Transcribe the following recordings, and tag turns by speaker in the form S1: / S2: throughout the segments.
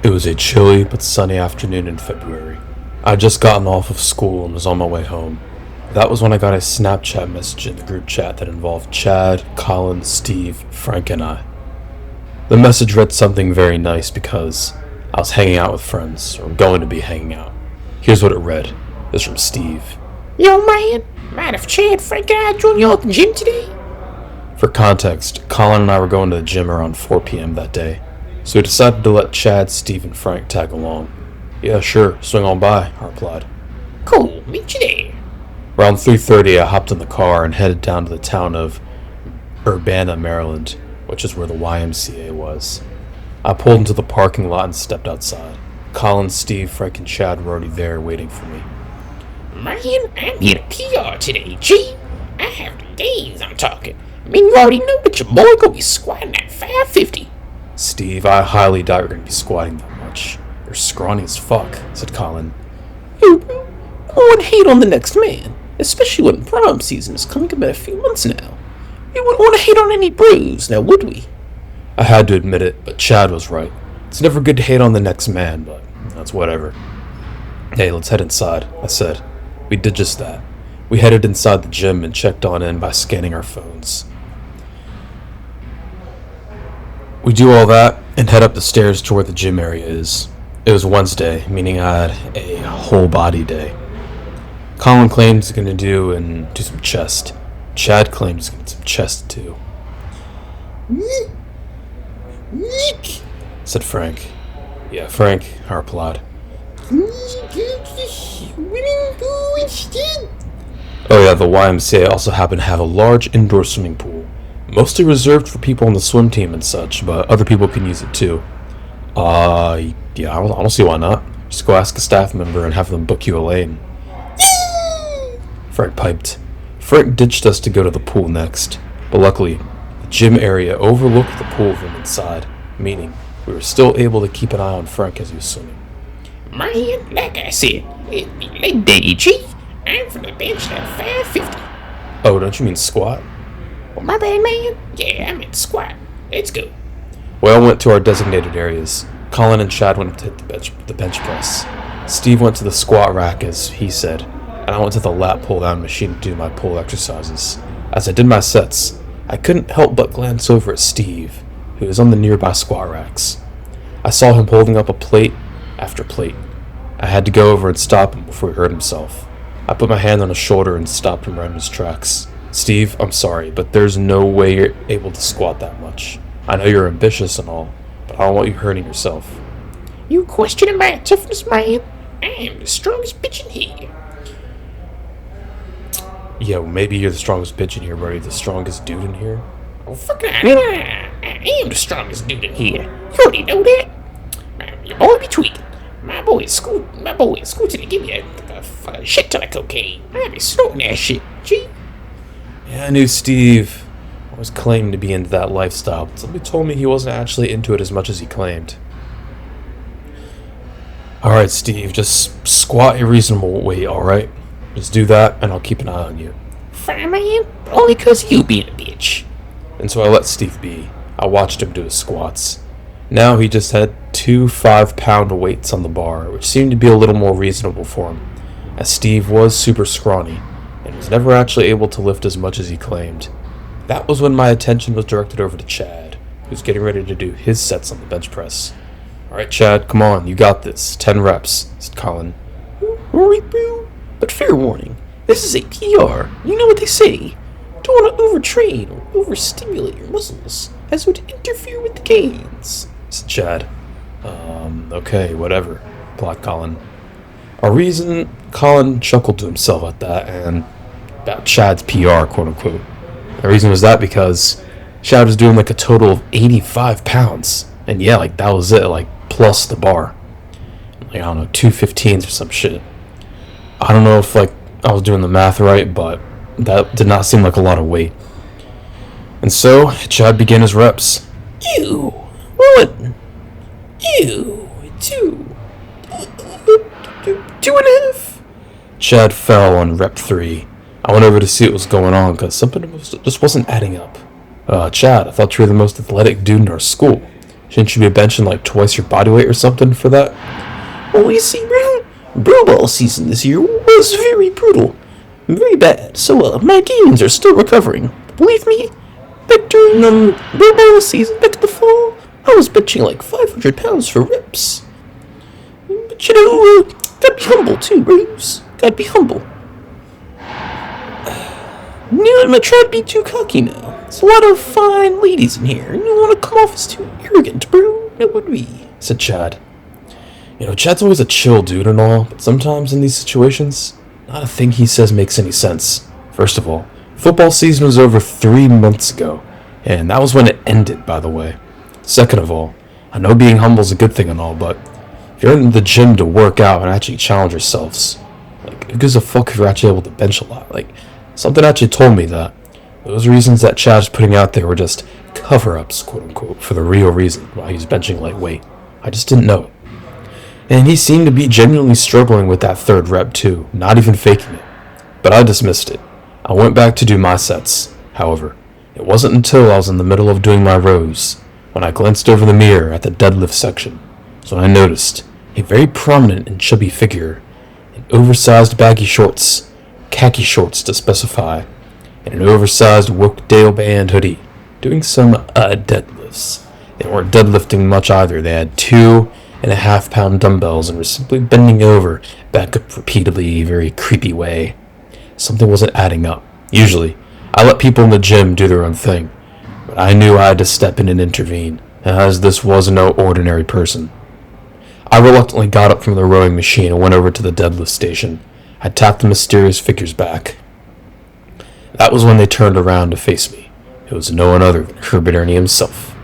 S1: It was a chilly but sunny afternoon in February. I'd just gotten off of school and was on my way home. That was when I got a Snapchat message in the group chat that involved Chad, Colin, Steve, Frank, and I. The message read something very nice because I was hanging out with friends, or going to be hanging out. Here's what it read. It's from Steve.
S2: Yo, man, mind if Chad, Frank, and I join you at the gym today?
S1: For context, Colin and I were going to the gym around 4 p.m. that day, so we decided to let Chad, Steve, and Frank tag along. Yeah, sure, swing on by, I replied.
S2: Cool, meet you there.
S1: Around 3:30, I hopped in the car and headed down to the town of Urbana, Maryland, which is where the YMCA was. I pulled into the parking lot and stepped outside. Colin, Steve, Frank, and Chad were already there waiting for me.
S2: Man, I'm here to PR today, G. I have the days I'm talking. I mean, you already know that your boy gonna be squatting at 550.
S1: Steve, I highly doubt you're going to be squatting that much. You're scrawny as fuck, said Colin.
S2: Yo, bro, I wouldn't hate on the next man, especially when prom season is coming up in a few months now. We wouldn't want to hate on any bros, now would we?
S1: I had to admit it, but Chad was right. It's never good to hate on the next man, but that's whatever. Hey, let's head inside, I said. We did just that. We headed inside the gym and checked on in by scanning our phones. We do all that and head up the stairs to where the gym area is. It was Wednesday, meaning I had a whole body day. Colin claimed he's going to do some chest. Chad claimed he's going to do some chest too.
S2: Nick,
S1: Said Frank. Yeah, Frank, I replied. Oh yeah, the YMCA also happened to have a large indoor swimming pool. Mostly reserved for people on the swim team and such, but other people can use it too. Yeah, I don't see why not. Just go ask a staff member and have them book you a lane. Frank piped. Frank ditched us to go to the pool next, but luckily, the gym area overlooked the pool from inside, meaning we were still able to keep an eye on Frank as he was swimming.
S2: Man, like I said, it'd be late day, G. I'm from the bench at 550.
S1: Oh, don't you mean squat?
S2: Well, my bad, man. Yeah, I'm in squat. Let's go.
S1: We all went to our designated areas. Colin and Chad went to hit the bench press. Steve went to the squat rack, as he said, and I went to the lat pull-down machine to do my pull exercises. As I did my sets, I couldn't help but glance over at Steve, who was on the nearby squat racks. I saw him holding up a plate after plate. I had to go over and stop him before he hurt himself. I put my hand on his shoulder and stopped him right in his tracks. Steve, I'm sorry, but there's no way you're able to squat that much. I know you're ambitious and all, but I don't want you hurting yourself.
S2: You questioning my toughness, man? I am the strongest bitch in here.
S1: Yeah, well, maybe you're the strongest bitch in here, but are you the strongest dude in here?
S2: Oh, fuck that. I am the strongest dude in here. You already know that. Your boy be tweaking. My boy in school today give me a shit ton of cocaine. I be snorting that shit, G.
S1: Yeah, I knew Steve was claiming to be into that lifestyle, but somebody told me he wasn't actually into it as much as he claimed. Alright, Steve, just squat a reasonable weight, alright? Just do that, and I'll keep an eye on you.
S2: Fine, man. Only 'cause you being a bitch.
S1: And so I let Steve be. I watched him do his squats. Now he just had 2 5-pound weights on the bar, which seemed to be a little more reasonable for him, as Steve was super scrawny, and was never actually able to lift as much as he claimed. That was when my attention was directed over to Chad, who's getting ready to do his sets on the bench press. Alright, Chad, come on, you got this. 10 reps, said Colin.
S2: Alright, bro. But fair warning, this is a PR. You know what they say. Don't want to overtrain or overstimulate your muscles, as would interfere with the gains,
S1: said Chad. Okay, whatever, replied Colin. Colin chuckled to himself at that and about Chad's PR, quote unquote. The reason was that because Chad was doing like a total of 85 pounds. And yeah, like that was it, like plus the bar. Like, I don't know, 215s or some shit. I don't know if like I was doing the math right, but that did not seem like a lot of weight. And so Chad began his reps.
S2: Ew. 1. Ew. 2. 2.5.
S1: Chad fell on rep 3. I went over to see what was going on because something just wasn't adding up. Chad, I thought you were the most athletic dude in our school. Shouldn't you be benching like twice your body weight or something for that?
S3: Well, you see, Blue Ball season this year was very brutal. Very bad. So, my gains are still recovering. Believe me, back during, Blue Ball season, back in the fall, I was benching like 500 pounds for reps. But gotta be humble too, Rose. Gotta be humble. I'm gonna try to be too cocky now. There's a lot of fine ladies in here, and you want to come off as too arrogant, bro. That would be,
S1: said Chad. Chad's always a chill dude and all, but sometimes in these situations, not a thing he says makes any sense. First of all, football season was over 3 months ago, and that was when it ended, by the way. Second of all, I know being humble is a good thing and all, but if you're in the gym to work out and actually challenge yourselves, who gives a fuck if you're actually able to bench a lot? Something actually told me that those reasons that Chad's putting out there were just cover-ups, quote-unquote, for the real reason why he's benching lightweight. I just didn't know it. And he seemed to be genuinely struggling with that third rep too, not even faking it. But I dismissed it. I went back to do my sets. However, it wasn't until I was in the middle of doing my rows, when I glanced over the mirror at the deadlift section, so I noticed a very prominent and chubby figure in oversized baggy shorts, khaki shorts to specify, and an oversized Wokedale band hoodie, doing some deadlifts. They weren't deadlifting much either. They had 2.5 pound dumbbells and were simply bending over, back up repeatedly, a very creepy way. Something wasn't adding up. Usually, I let people in the gym do their own thing, but I knew I had to step in and intervene, as this was no ordinary person. I reluctantly got up from the rowing machine and went over to the deadlift station. I tapped the mysterious figures back. That was when they turned around to face me. It was no one other than Herbert Ernie himself.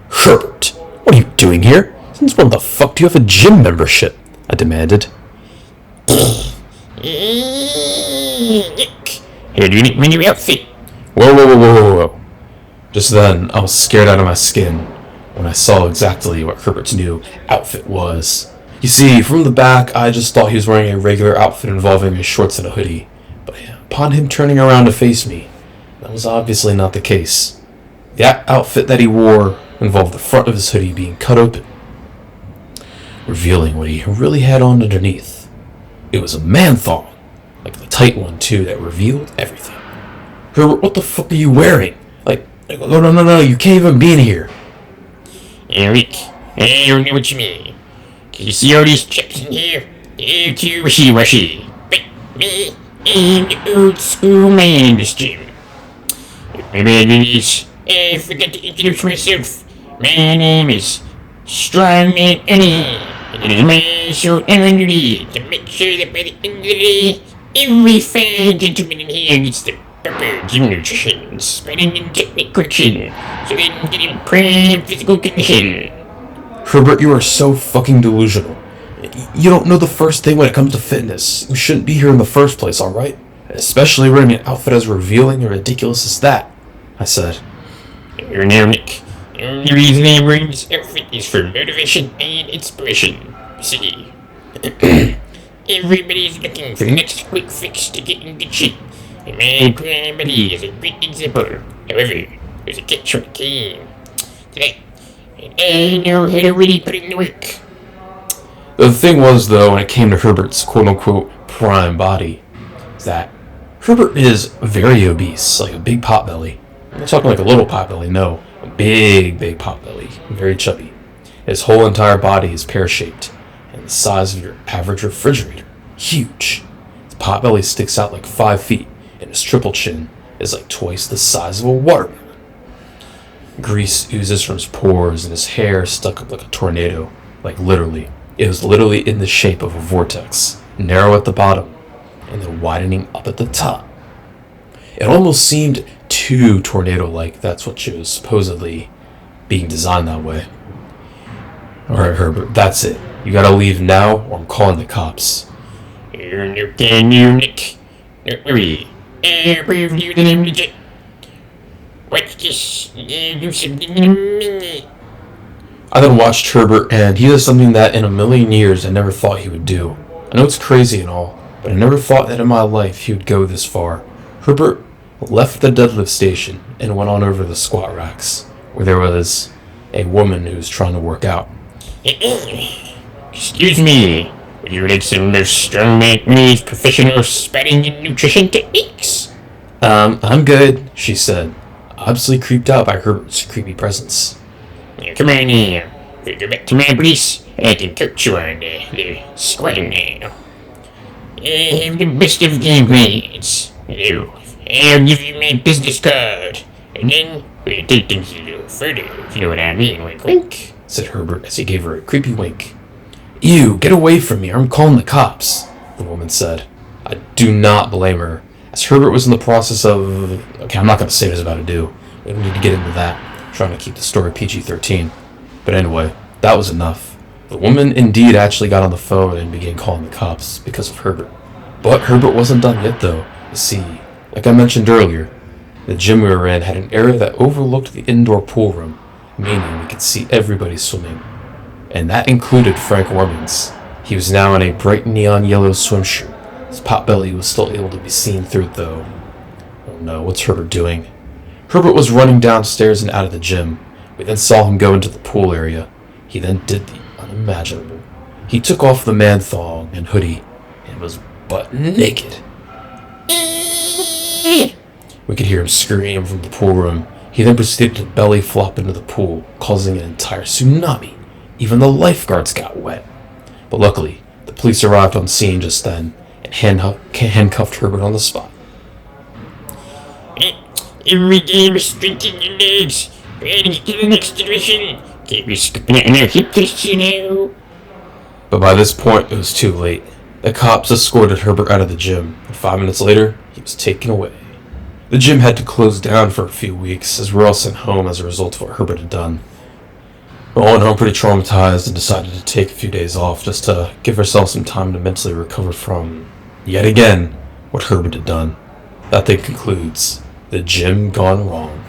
S1: Herbert, what are you doing here? Since when the fuck do you have a gym membership? I demanded.
S2: Here, do you need my new outfit?
S1: Whoa. Just then, I was scared out of my skin when I saw exactly what Herbert's new outfit was. You see, from the back, I just thought he was wearing a regular outfit involving his shorts and a hoodie. But upon him turning around to face me, that was obviously not the case. The outfit that he wore involved the front of his hoodie being cut open, revealing what he really had on underneath. It was a man thong, like the tight one too, that revealed everything. Herbert, what the fuck are you wearing? No, you can't even be in here.
S2: Eric, I don't know what you mean. Can you see all these chaps in here? They're too wishy-washy. But me, I'm the old school man in this gym. Maybe I forgot to introduce myself. My name is Strongman Ernie. And it is my sole honor to make sure that by the end of the day, every fine gentleman in here gets the proper gym nutrition, spinning and technique correction, so they can get in prime physical condition.
S1: Herbert, you are so fucking delusional. You don't know the first thing when it comes to fitness. You shouldn't be here in the first place, alright? Especially wearing an outfit as revealing and ridiculous as that, I said.
S2: You're now, Nick. The only reason I'm wearing this outfit is for motivation and inspiration. See, everybody's looking for the next quick fix to get in good shape. And my prime body is a great example. However, there's a catch when it came to that. And I know how to really put in the work.
S1: The thing was, though, when it came to Herbert's quote-unquote prime body, is that Herbert is very obese, like a big potbelly. I'm not talking like a little potbelly, no. A big potbelly. Very chubby. His whole entire body is pear-shaped, and the size of your average refrigerator. Huge. His potbelly sticks out like 5 feet, and his triple chin is like twice the size of a watermelon. Grease oozes from his pores, and his hair is stuck up like a tornado. Like literally. It was literally in the shape of a vortex, narrow at the bottom, and then widening up at the top. It almost seemed too tornado-like. That's what she was supposedly being designed that way. Alright, Herbert, that's it. You gotta leave now, or I'm calling the cops.
S2: You're no can you, Nick. Don't worry. I'll prove you that I'm legit. Watch this. I'll do something in a minute.
S1: I then watched Herbert, and he does something that in a million years I never thought he would do. I know it's crazy and all, but I never thought that in my life he would go this far. Herbert left the deadlift station and went on over to the squat racks, where there was a woman who was trying to work out.
S2: Excuse me, would you like some of strong me's professional spelling and nutrition techniques?
S1: I'm good, she said, obviously creeped out by Herbert's creepy presence.
S2: Come on here. We'll go back to my place. I can coach you on the squatting now. The best of gameplays. I'll give you my business card. And then we'll take things a little further, if you know what I mean. Wink, wink,
S1: said Herbert as he gave her a creepy wink. Ew, get away from me or I'm calling the cops, the woman said. I do not blame her, as Herbert was in the process of... Okay, I'm not going to say what he's about to do. We don't need to get into that. Trying to keep the story PG-13. But anyway, that was enough. The woman indeed actually got on the phone and began calling the cops because of Herbert. But Herbert wasn't done yet though. You see, like I mentioned earlier, the gym we were in had an area that overlooked the indoor pool room, meaning we could see everybody swimming. And that included Frank Ormans. He was now in a bright neon yellow swimsuit. His potbelly was still able to be seen through it though. Oh no, what's Herbert doing? Herbert was running downstairs and out of the gym. We then saw him go into the pool area. He then did the unimaginable. He took off the man thong and hoodie and was butt naked. We could hear him scream from the pool room. He then proceeded to belly flop into the pool, causing an entire tsunami. Even the lifeguards got wet. But luckily, the police arrived on scene just then and handcuffed Herbert on the spot.
S2: Every game is strengthening your legs. Ready to get to the next division. Can't be skipping it in their hip twists, you know.
S1: But by this point, it was too late. The cops escorted Herbert out of the gym, and 5 minutes later, he was taken away. The gym had to close down for a few weeks, as we were all sent home as a result of what Herbert had done. We all went home pretty traumatized and decided to take a few days off just to give ourselves some time to mentally recover from, yet again, what Herbert had done. That thing concludes The Gym Gone Wrong.